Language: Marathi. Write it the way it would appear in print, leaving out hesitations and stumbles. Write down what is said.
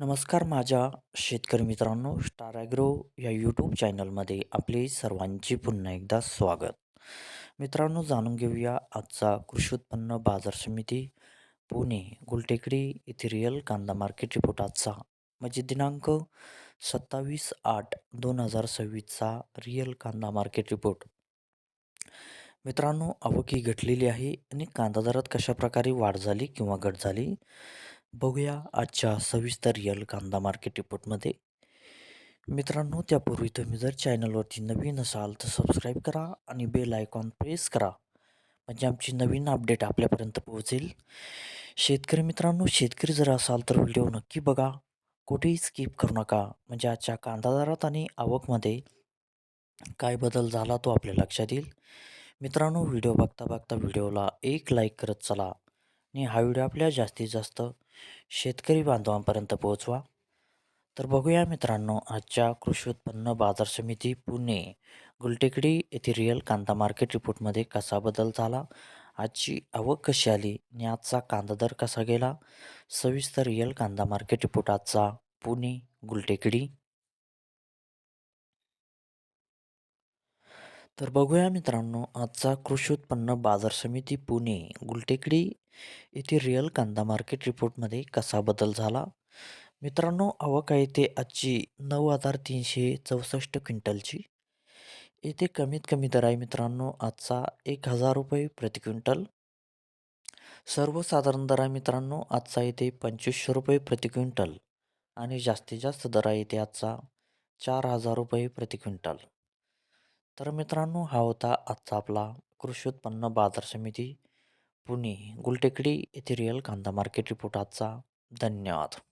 नमस्कार माझ्या शेतकरी मित्रांनो, स्टार ॲग्रो या यूट्यूब चॅनलमध्ये आपले सर्वांचे पुन्हा एकदा स्वागत. मित्रांनो, जाणून घेऊया आजचा कृषी उत्पन्न बाजार समिती पुणे गुलटेकडी येथे रिअल कांदा मार्केट रिपोर्ट आजचा म्हणजे दिनांक 27/8/2026चा रिअल कांदा मार्केट रिपोर्ट. मित्रांनो, आवक ही घटलेली आहे आणि कांदा दरात कशाप्रकारे वाढ झाली किंवा घट झाली बघूया आजच्या सविस्तर रिअल कांदा मार्केट रिपोर्टमध्ये. मित्रांनो, त्यापूर्वी तुम्ही जर चॅनलवरती नवीन असाल तर सबस्क्राईब करा आणि बेल आयकॉन प्रेस करा म्हणजे आमची नवीन अपडेट आपल्यापर्यंत पोहोचेल. शेतकरी मित्रांनो, शेतकरी जर असाल तर व्हिडिओ नक्की बघा, कुठेही स्किप करू नका म्हणजे आजच्या कांदा दरात आणि आवकमध्ये काय बदल झाला तो आपल्या लक्षात येईल. मित्रांनो, व्हिडिओ बघता बघता व्हिडिओला एक लाईक करत चला आणि हा व्हिडिओ आपल्या जास्तीत जास्त शेतकरी बांधवांपर्यंत पोहोचवा. तर बघूया मित्रांनो, आजच्या कृषी उत्पन्न बाजार समिती पुणे गुलटेकडी येथे रिअल कांदा मार्केट रिपोर्टमध्ये कसा बदल झाला, आजची आवक कशी आली आणि आजचा कांदा दर कसा गेला. सविस्तर रिअल कांदा मार्केट रिपोर्ट आजचा पुणे गुलटेकडी. तर बघूया मित्रांनो, आजचा कृषी उत्पन्न बाजार समिती पुणे गुलटेकडी येथे रिअल कांदा मार्केट रिपोर्टमध्ये कसा बदल झाला. मित्रांनो, आवक आहे ते आजची 9,364 क्विंटलची. येथे कमीत कमी दर आहे मित्रांनो आजचा 1,000 रुपये प्रति क्विंटल. सर्वसाधारण दर आहे मित्रांनो आजचा येथे 2,500 रुपये प्रति क्विंटल आणि जास्तीत जास्त दर आहे इथे आजचा 4,000 रुपये प्रति क्विंटल. तर मित्रांनो, हा होता आजचा आपला कृषी उत्पन्न बाजार समिती पुणे गुलटेकडी येथे रिअल कांदा मार्केट रिपोर्ट आजचा. धन्यवाद.